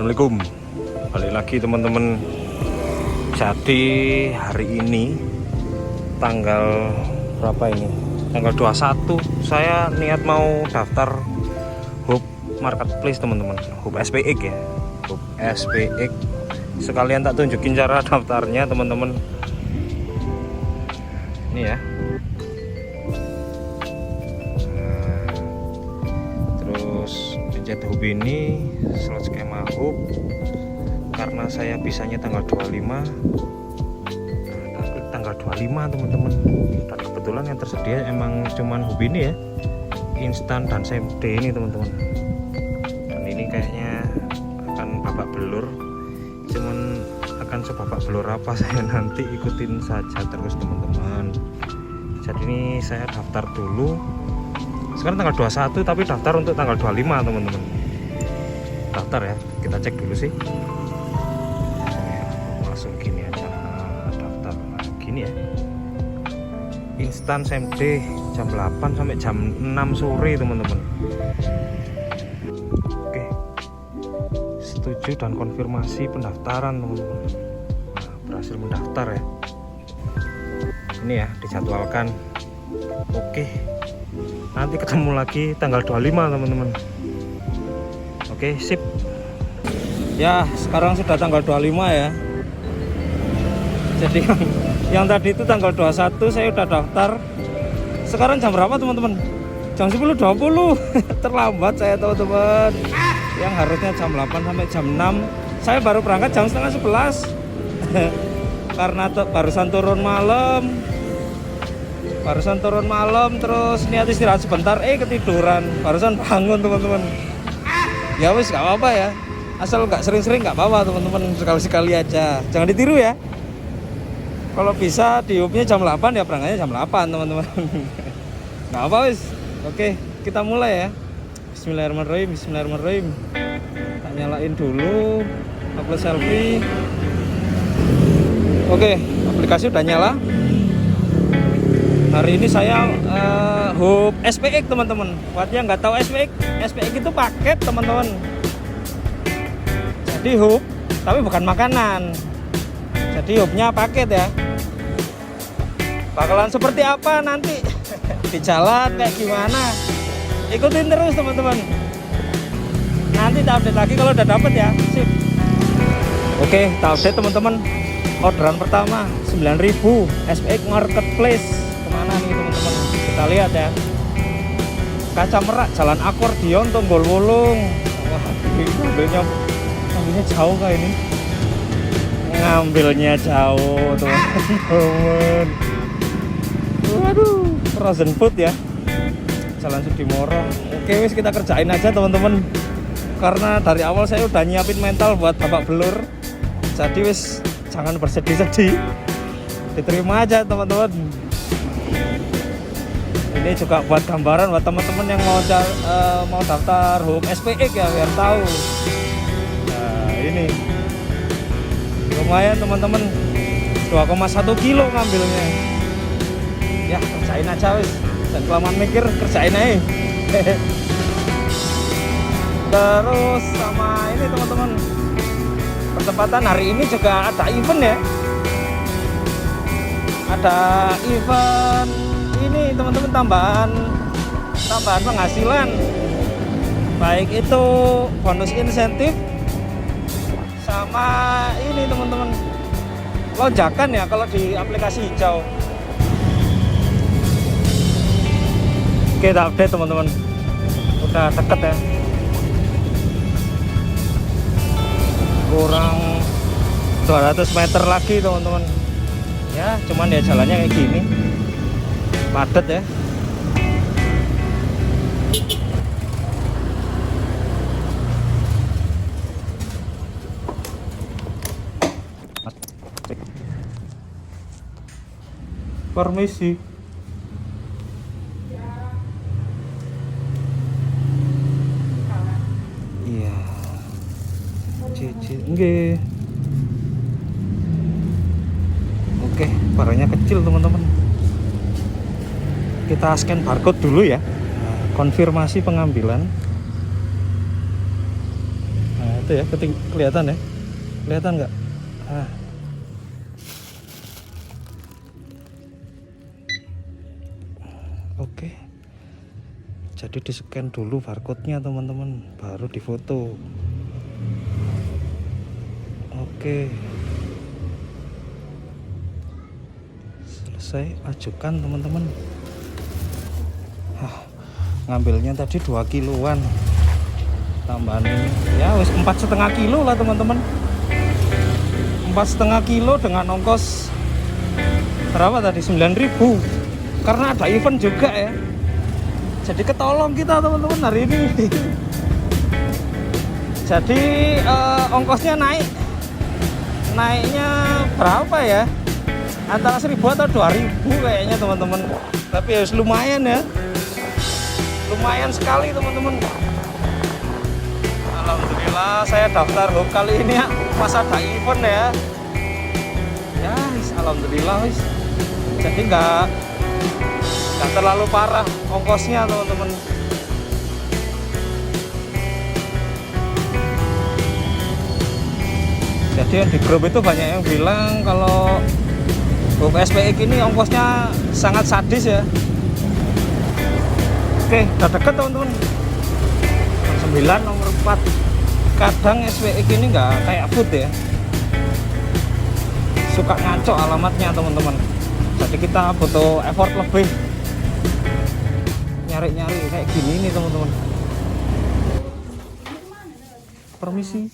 Assalamualaikum, balik lagi teman-teman. Jadi hari ini tanggal berapa ini? Tanggal 21 saya niat mau daftar Hub Marketplace teman-teman, Hub SPX ya, Hub SPX. Sekalian tak tunjukin cara daftarnya teman-teman. Ini ya. Terus pencet hub ini, slot skema hub. Karena saya bisanya tanggal 25, klik tanggal 25 teman-teman. Dan kebetulan yang tersedia emang cuman hub ini ya, instan dan same day ini teman-teman. Dan ini kayaknya akan babak belur, cuman akan sebabak belur apa saya nanti ikutin saja terus teman-teman. Jadi ini saya daftar dulu. Sekarang tanggal 21 tapi daftar untuk tanggal 25 teman-teman. Daftar ya, kita cek dulu sih. Langsung gini aja daftar. Nah, gini ya, instan same day jam 8 sampai jam 6 sore teman-teman. Oke, setuju dan konfirmasi pendaftaran teman-teman. Nah, berhasil mendaftar ya. Ini ya, dijadwalkan. Oke, nanti ketemu lagi tanggal 25 teman-teman. Oke, sip. Ya, sekarang sudah tanggal 25 ya. Jadi yang tadi itu tanggal 21 saya udah daftar. Sekarang jam berapa teman-teman? Jam 10.20. Terlambat saya teman-teman. Yang harusnya jam 8 sampai jam 6. Saya baru berangkat jam setengah 11. Karena barusan turun malam, terus niat istirahat sebentar, ketiduran. Barusan bangun teman-teman. Ya wis gak apa-apa ya, asal gak sering-sering gak apa-apa teman-teman, sekali-sekali aja, jangan ditiru ya. Kalau bisa di hubnya jam 8 ya berangkatnya jam 8 teman-teman. Gak apa wis. Oke, kita mulai ya. Bismillahirrahmanirrahim. Tak nyalain dulu, upload selfie. Oke, aplikasi udah nyala. Hari ini saya hub SPX teman-teman. Buat yang nggak tahu SPX itu paket teman-teman. Jadi hub, tapi bukan makanan. Jadi hubnya paket ya. Bakalan seperti apa nanti di jalan kayak gimana? Ikutin terus teman-teman. Nanti kita update lagi kalau udah dapet ya. Sip. Oke, kita update teman-teman. Orderan pertama 9.000 SPX Marketplace. Mana nih teman-teman, kita lihat ya. Kaca merak, jalan akordion, Tonggol Wulung. Wah, ngambilnya jauh kayak ini. Ngambilnya jauh teman-teman. Waduh, frozen food ya. Jalan Sudimoro. Oke wis, kita kerjain aja teman-teman. Karena dari awal saya udah nyiapin mental buat babak belur. Jadi wis jangan bersedih-sedih. Diterima aja teman-teman. Ini juga buat gambaran buat teman-teman yang mau daftar hub SPX ya, biar tahu. Nah, ini lumayan teman-teman, 2,1 kilo ngambilnya. Ya, kerjain aja wis. Dan kelamaan mikir, kerjain aja. Terus sama ini teman-teman, pertempatan hari ini juga ada event ya. Ada event ini teman-teman, tambahan penghasilan, baik itu bonus insentif sama ini teman-teman, lonjakan ya kalau di aplikasi hijau. Kita update teman-teman, udah deket ya, kurang 200 meter lagi teman-teman ya. Cuman ya jalannya kayak gini, padat ya. Permisi. Iya. Cici, nggih. Oke, barangnya kecil teman-teman. Kita scan barcode dulu ya. Konfirmasi pengambilan. Nah, Tuh ya, kelihatan ya. Kelihatan nggak? Ah. Oke. Jadi di scan dulu barcode-nya teman-teman, baru difoto. Oke. Selesai, ajukan teman-teman. Ngambilnya tadi 2 kiloan. Tambahan ini ya wis 4,5 kilo lah teman-teman. 4,5 kilo dengan ongkos berapa tadi? 9.000. Karena ada event juga ya. Jadi ketolong kita teman-teman hari ini. Jadi ongkosnya naiknya berapa ya? Antara 1.000 atau 2.000 kayaknya teman-teman. Tapi ya lumayan ya. Lumayan sekali teman-teman. Alhamdulillah saya daftar hub kali ini ya, pas ada event ya. Ya, alhamdulillah wis. Jadi nggak terlalu parah ongkosnya teman-teman. Jadi yang di grup itu banyak yang bilang kalau hub SPX ini ongkosnya sangat sadis ya. Oke, udah deket teman-teman. 9 nomor 4. Kadang SPX ini nggak kayak food ya, suka ngaco alamatnya teman-teman. Jadi kita butuh effort lebih nyari-nyari kayak gini nih teman-teman. Permisi,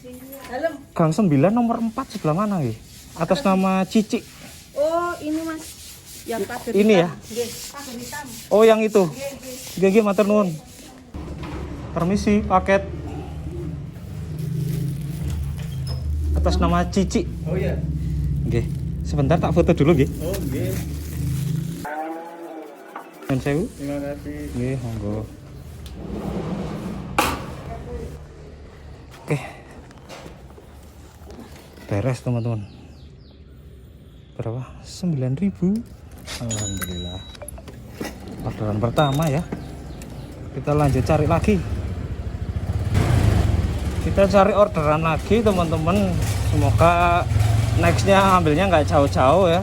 Gang 9 nomor 4 sebelah mana ya? Atas nama Cici. Oh ini mas, yang pagar ini ya? pagar hitam. Oh yang itu. Gigi matur nuwun. Permisi, paket atas nama Cici. Oh iya. Nggih. Sebentar tak foto dulu nggih. Oh nggih. Nuwun sewu. Terima kasih. Nggih, monggo. Oke. Beres teman-teman. Berapa? 9.000. Alhamdulillah. Orderan pertama ya. Kita lanjut cari lagi. Kita cari orderan lagi teman-teman. Semoga nextnya ambilnya nggak jauh-jauh ya.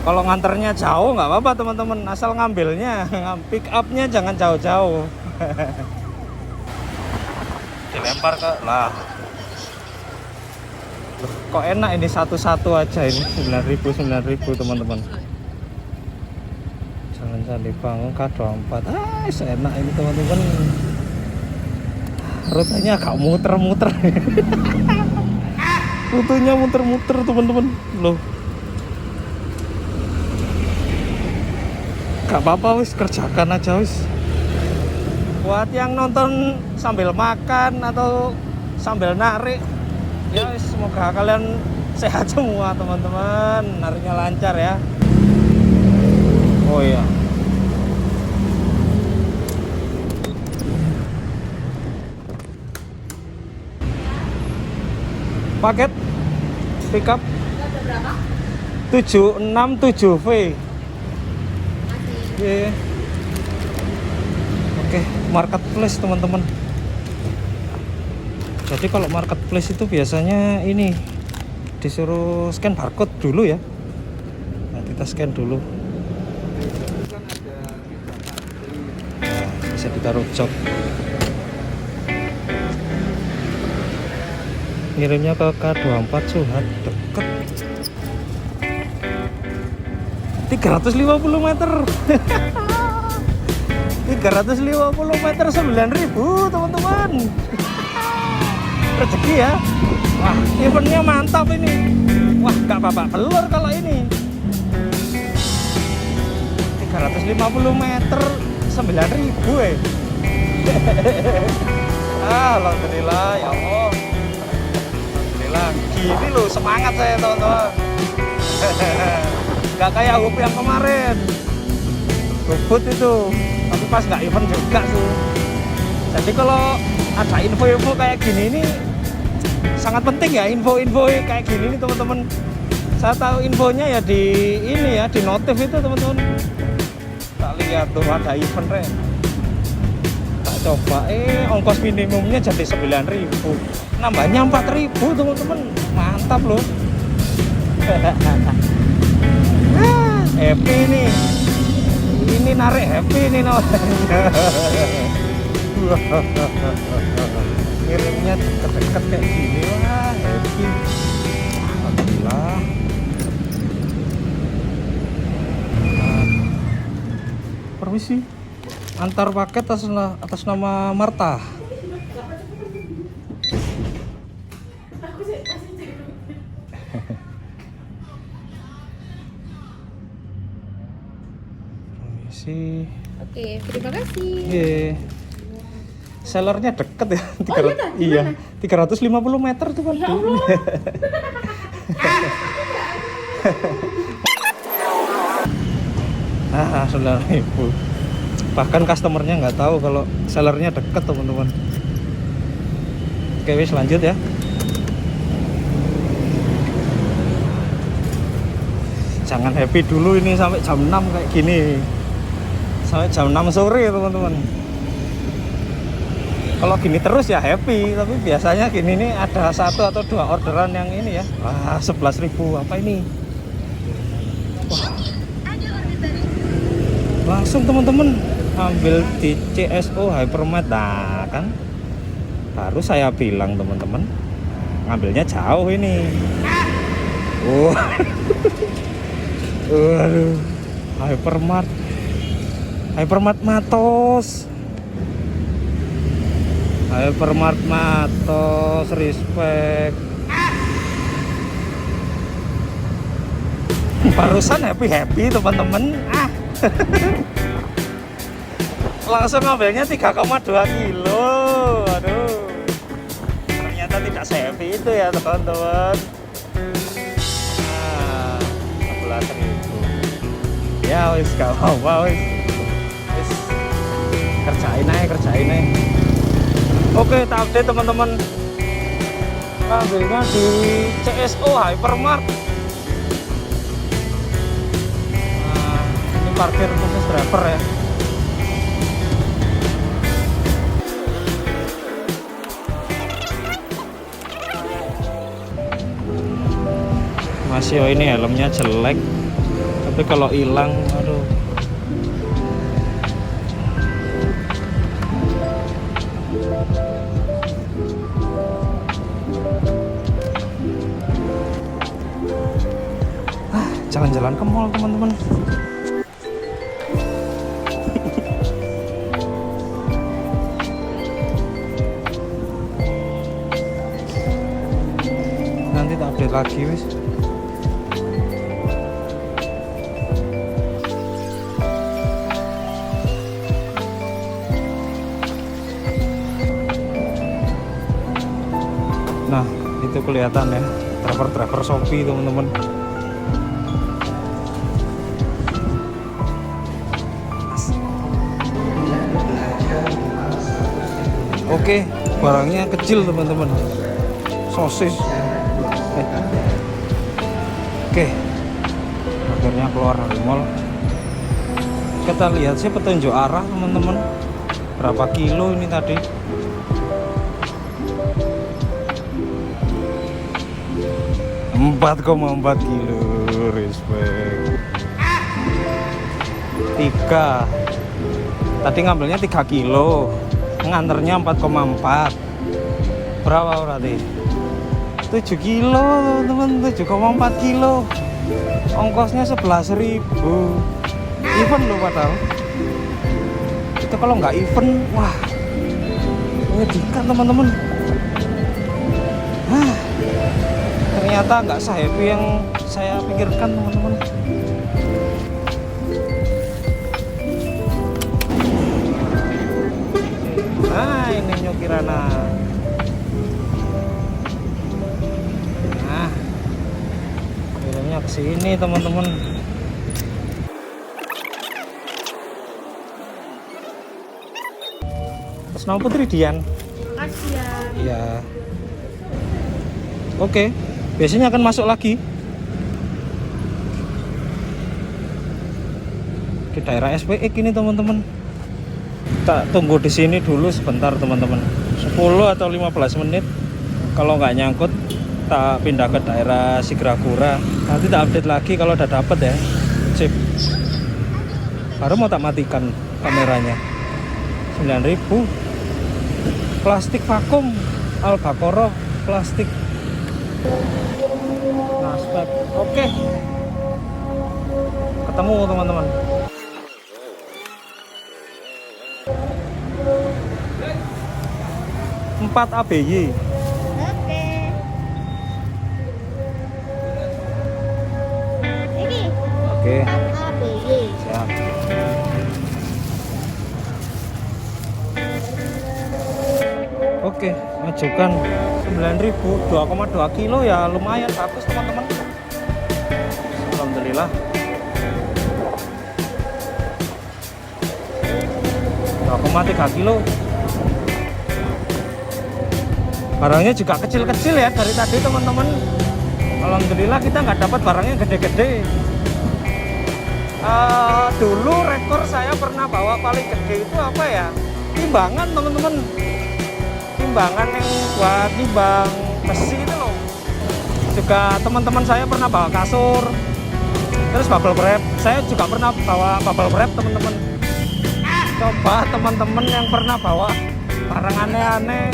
Kalau nganternya jauh nggak apa-apa teman-teman, asal ngambilnya pick upnya jangan jauh-jauh. Dilempar ke lah. Loh, kok enak ini satu-satu aja ini 9.000 teman-teman. Jangan Candi Bangun K24. Enak ini teman-teman. Rutenya agak muter-muter. Rutenya muter-muter teman-teman. Loh. Gak apa-apa wis, kerjakan aja wis. Buat yang nonton sambil makan atau sambil narik, ya wis, semoga kalian sehat semua teman-teman. Nariknya lancar ya. Oh iya. Paket pickup 767V. Yeah. Oke, marketplace teman-teman. Jadi kalau marketplace itu biasanya ini disuruh scan barcode dulu ya. Nah, kita scan dulu. Nah, bisa ditaruh jok. Ngirimnya ke K24 Suhat, deket 350 meter. 350 meter 9.000 teman-teman. Rezeki ya. Wah, eventnya mantap ini. Wah, gak apa-apa belur kalau ini. 350 meter 9.000 Alhamdulillah ya Allah. Gini loh semangat saya teman-teman. Gak kayak hub yang kemarin, hubut itu, tapi pas nggak event juga sih. Jadi kalau ada info-info kayak gini ini sangat penting ya, info-info kayak gini nih teman-teman. Saya tahu infonya ya di ini ya, di notif itu teman-teman. Tak lihat tuh ada event re. Tak coba ongkos minimumnya jadi 9.000, nambahnya 4.000 teman-teman, mantap loh. Happy nih, ini narik happy nih namanya. Ngirimnya deket-deket kayak gini, wah happy. Alhamdulillah. Permisi, antar paket atas nama Marta. Permisi. Oke, terima kasih. Iya. Sellernya deket ya, iya, 350 meter tuh kan. Ah, 9.000. Bahkan customernya nggak tahu kalau sellernya deket teman-teman. Oke, wis lanjut ya. Jangan happy dulu ini sampai jam 6 kayak gini. Sampai jam 6 sore teman-teman. Kalau gini terus ya happy, tapi biasanya gini nih ada 1 atau 2 orderan yang ini ya. Wah, 11.000 apa ini? Wah. Langsung teman-teman ambil di CSO Hypermart. Nah kan baru saya bilang teman-teman, ngambilnya jauh ini. Oh. Waduh, Hypermart Matos. Hypermart Matos, respect. Barusan happy teman-teman. Langsung ngambilnya 3,2 kilo. Aduh, ternyata tidak se-happy itu ya teman-teman. 11.000. Ya wis gak apa-apa wis. Kerjain aja. Oke, tak update teman-teman. Ngambilnya di CSO Hypermart. Nah, ini parkir khusus driver ya. Mas Yo ini helmnya jelek, tapi kalau hilang, aduh. Jalan-jalan ke mall teman-teman. Nanti tak update lagi wis. Nah, itu kelihatan ya, driver Shopee teman-teman. Oke, barangnya kecil teman-teman. Sosis. Oke. Akhirnya keluar dari mall. Kita lihat sih petunjuk arah teman-teman. Berapa kilo ini tadi? Empat 4,4 kilo, respect. 3. Tadi ngambilnya 3 kilo. Nganternya 4,4. Berapa berarti? 7 kilo teman, 7,4 kilo. Ongkosnya 11.000. Event loh padahal. Itu kalau nggak event, wah menyedihkan teman-teman. Ternyata nggak se-happy yang saya pikirkan teman-teman. Nah ini Nyokirana. Nah kirimnya ke sini teman-teman. Terus nama Putri Dian. Makasih ya. Iya. Oke, biasanya akan masuk lagi di daerah SPX ini teman-teman. Tak tunggu di sini dulu sebentar teman-teman, 10 atau 15 menit. Kalau nggak nyangkut tak pindah ke daerah Sigragura. Nanti tak update lagi kalau udah dapet ya. Sip. Baru mau tak matikan kameranya. 9.000. Plastik vakum Al-Baqarah plastik. Nah, spek. Oke. Ketemu teman-teman. Empat ABY. Oke. Ini Oke. ABY. Siap. Oke, majukan 9.000, 2,2 kilo ya lumayan bagus teman-teman. Alhamdulillah. 2,3 kilo. Barangnya juga kecil-kecil ya dari tadi teman-teman. Alhamdulillah kita nggak dapat barangnya gede-gede. Dulu rekor saya pernah bawa paling gede itu apa ya? Timbangan teman-teman. Timbangan yang buat timbang besi itu loh. Juga teman-teman saya pernah bawa kasur. Terus bubble wrap. Saya juga pernah bawa bubble wrap teman-teman. Coba teman-teman yang pernah bawa barang aneh-aneh,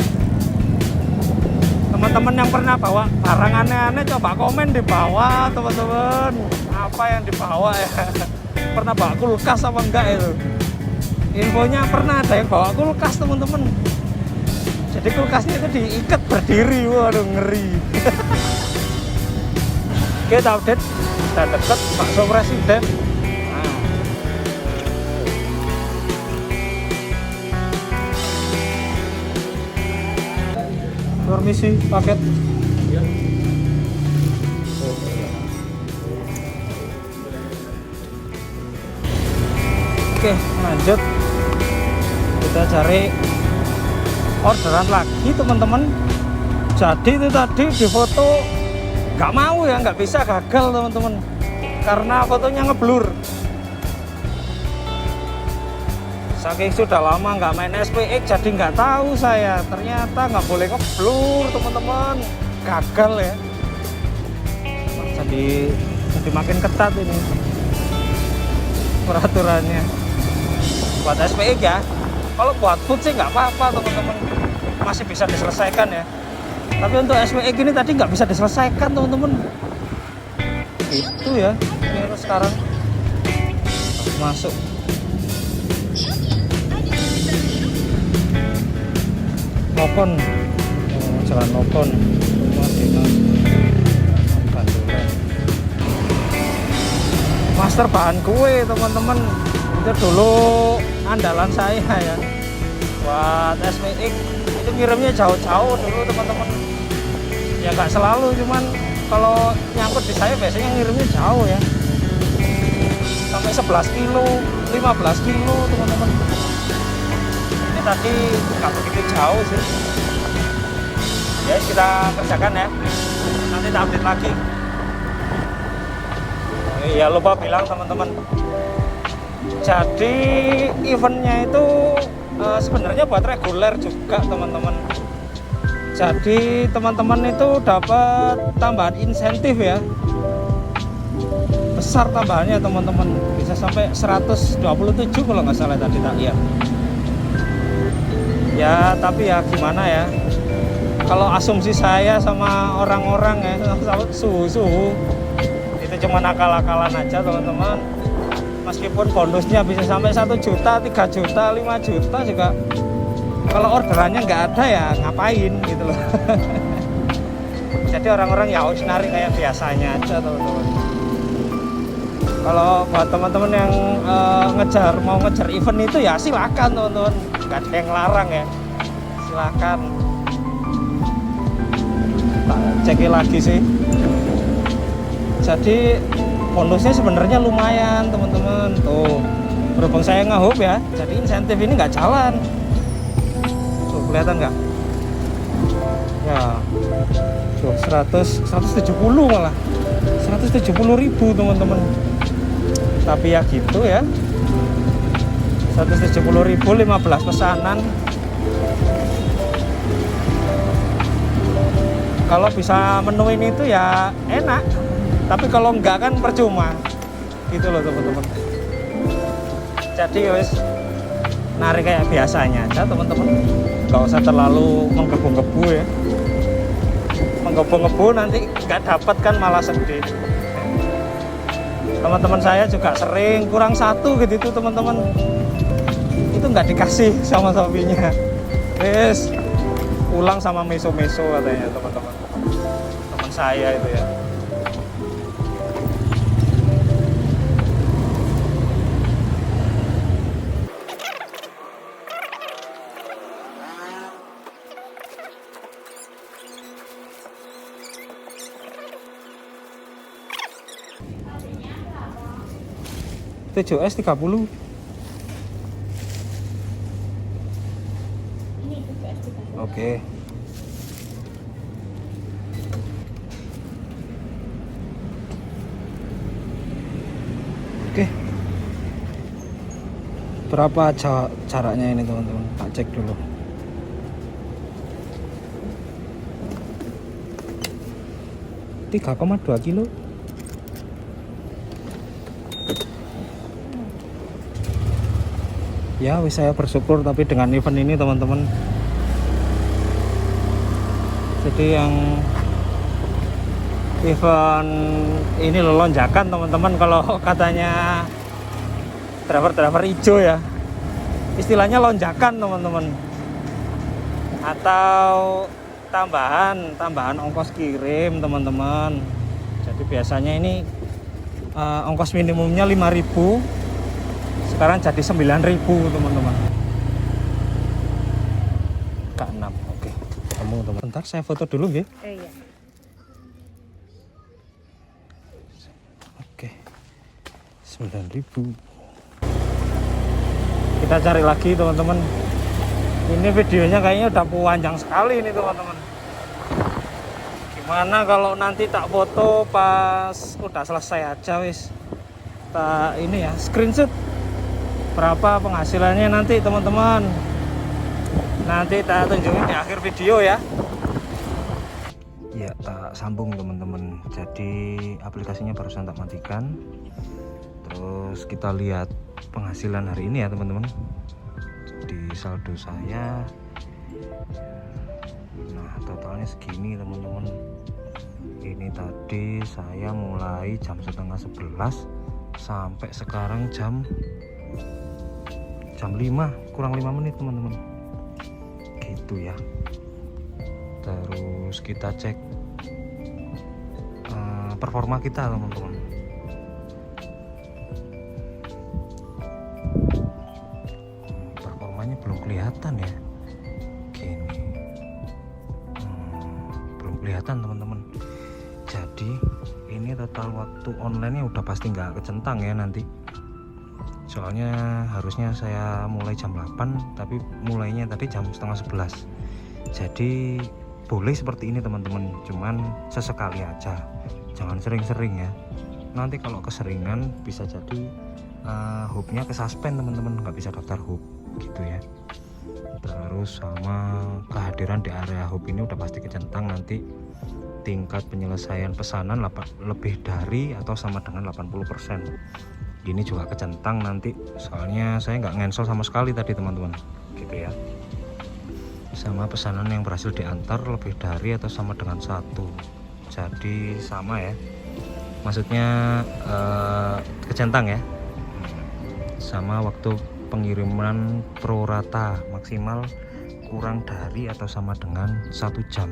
teman-teman yang pernah bawa barang aneh-aneh coba komen di bawah teman-teman, apa yang dibawa ya. Pernah bawa kulkas apa enggak itu? Infonya pernah ada yang bawa kulkas teman-teman. Jadi kulkasnya itu diikat berdiri, waduh ngeri. Kita update, kita deket bakso presiden. Permisi paket. Oke, lanjut. Kita cari orderan lagi teman-teman. Jadi itu tadi di foto nggak mau ya, nggak bisa, gagal teman-teman. Karena fotonya ngeblur. Saking sudah lama nggak main SPX jadi nggak tahu saya, ternyata nggak boleh ngeblur teman-teman, gagal ya. Jadi makin ketat ini peraturannya buat SPX ya. Kalau buat food sih nggak apa-apa teman-teman, masih bisa diselesaikan ya. Tapi untuk SPX ini tadi nggak bisa diselesaikan teman-teman. Itu ya, ini harus sekarang masuk. Nokon, jalan Nokon, master bahan kue teman-teman, itu dulu andalan saya ya buat SPX. Itu ngirimnya jauh-jauh dulu teman-teman, ya nggak selalu, cuman kalau nyangkut di saya biasanya ngirimnya jauh ya, sampai 11 kilo, 15 kilo teman-teman. Tadi nggak begitu jauh sih ya, kita kerjakan ya, nanti kita update lagi. Ya lupa bilang teman-teman, jadi eventnya itu sebenarnya buat reguler juga teman-teman. Jadi teman-teman itu dapat tambahan insentif ya, besar tambahannya teman-teman, bisa sampai 127 kalau nggak salah tadi tak lihat. Ya tapi ya gimana ya, kalau asumsi saya sama orang-orang ya, sama suhu-suhu itu cuma akal-akalan aja teman-teman. Meskipun bonusnya bisa sampai 1 juta, 3 juta, 5 juta juga, kalau orderannya nggak ada ya ngapain gitu loh. Jadi orang-orang ya harus narik kayak biasanya aja teman-teman. Kalau buat teman-teman yang mau ngejar event itu ya silakan teman-teman, nggak ada yang larang ya, silakan. Tak cek lagi sih. Jadi bonusnya sebenarnya lumayan teman-teman. Tuh berhubung saya nge-hub ya, jadi insentif ini nggak jalan. Tuh kelihatan nggak? Ya, tuh 170 malah, 170.000 teman-teman. Tapi ya gitu ya, 170.000 15 pesanan. Kalau bisa menuin itu ya enak, tapi kalau enggak kan percuma gitu loh teman-teman. Jadi wes narik kayak biasanya aja teman-teman, nggak usah terlalu menggebu-gebu ya. Menggebu-gebu nanti nggak dapat kan malah sedih. Teman-teman saya juga sering kurang satu gitu teman-teman, itu nggak dikasih sama sapinya. Wes pulang sama meso-meso katanya teman-teman, teman saya itu ya. TJS 30. Ini TJS 30. Oke. Oke. Berapa jaraknya ini teman-teman? Tak cek dulu. $3,2 kilo. Ya wis, saya bersyukur tapi dengan event ini teman-teman. Jadi yang event ini lonjakan teman-teman, kalau katanya driver hijau ya, istilahnya lonjakan teman-teman, atau tambahan ongkos kirim teman-teman. Jadi biasanya ini ongkos minimumnya 5.000, sekarang jadi 9.000 teman-teman. K6. Oke, kamu teman. Bentar saya foto dulu ya. Iya. Oke, 9.000. Kita cari lagi teman-teman. Ini videonya kayaknya udah panjang sekali ini teman-teman. Gimana kalau nanti tak foto pas udah selesai aja wis. Tak ini ya, screenshot berapa penghasilannya nanti teman-teman. Nanti tak tunjukin di akhir video ya. Ya, tak sambung teman-teman. Jadi aplikasinya barusan tak matikan. Terus kita lihat penghasilan hari ini ya teman-teman. Di saldo saya, nah totalnya segini teman-teman. Ini tadi saya mulai jam setengah 11 sampai sekarang jam 5 kurang 5 menit teman-teman gitu ya. Terus kita cek performa kita teman-teman. Performanya belum kelihatan ya, gini belum kelihatan teman-teman. Jadi ini total waktu online nya udah pasti nggak kecentang ya nanti. Soalnya harusnya saya mulai jam 8 tapi mulainya tadi jam setengah 11. Jadi boleh seperti ini teman-teman, cuman sesekali aja, jangan sering-sering ya. Nanti kalau keseringan bisa jadi hubnya kesuspend teman-teman, nggak bisa daftar hub gitu ya. Terus sama kehadiran di area hub ini udah pasti kecentang nanti tingkat penyelesaian pesanan lebih dari atau sama dengan 80%. Ini juga kecentang nanti, soalnya saya nggak ngensel sama sekali tadi teman-teman gitu ya. Sama pesanan yang berhasil diantar lebih dari atau sama dengan 1, jadi sama ya, maksudnya kecentang ya. Sama waktu pengiriman pro rata maksimal kurang dari atau sama dengan 1 jam.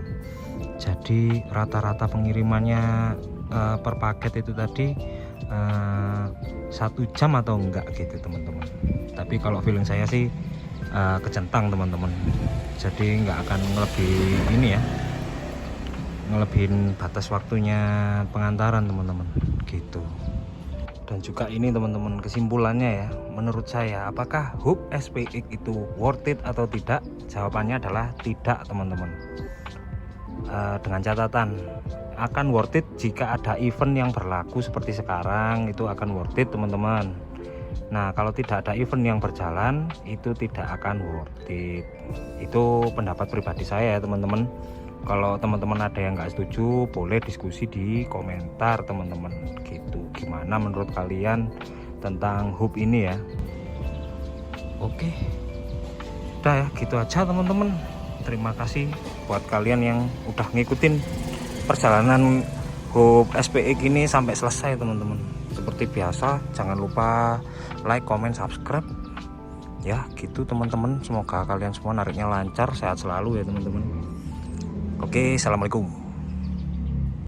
Jadi rata-rata pengirimannya per paket itu tadi 1 jam atau enggak gitu teman-teman. Tapi kalau feeling saya sih kecentang teman-teman, jadi nggak akan ngelebihin batas waktunya pengantaran teman-teman gitu. Dan juga ini teman-teman, kesimpulannya ya, menurut saya apakah hub SPX itu worth it atau tidak? Jawabannya adalah tidak teman-teman. Dengan catatan akan worth it jika ada event yang berlaku seperti sekarang, itu akan worth it teman-teman. Nah, kalau tidak ada event yang berjalan, itu tidak akan worth it. Itu pendapat pribadi saya ya teman-teman. Kalau teman-teman ada yang nggak setuju, boleh diskusi di komentar teman-teman gitu. Gimana menurut kalian tentang hub ini ya? Oke, udah ya gitu aja teman-teman. Terima kasih buat kalian yang udah ngikutin perjalanan hub SPX ini sampai selesai teman-teman. Seperti biasa, jangan lupa like, comment, subscribe ya gitu teman-teman. Semoga kalian semua nariknya lancar, sehat selalu ya teman-teman. Oke, assalamualaikum.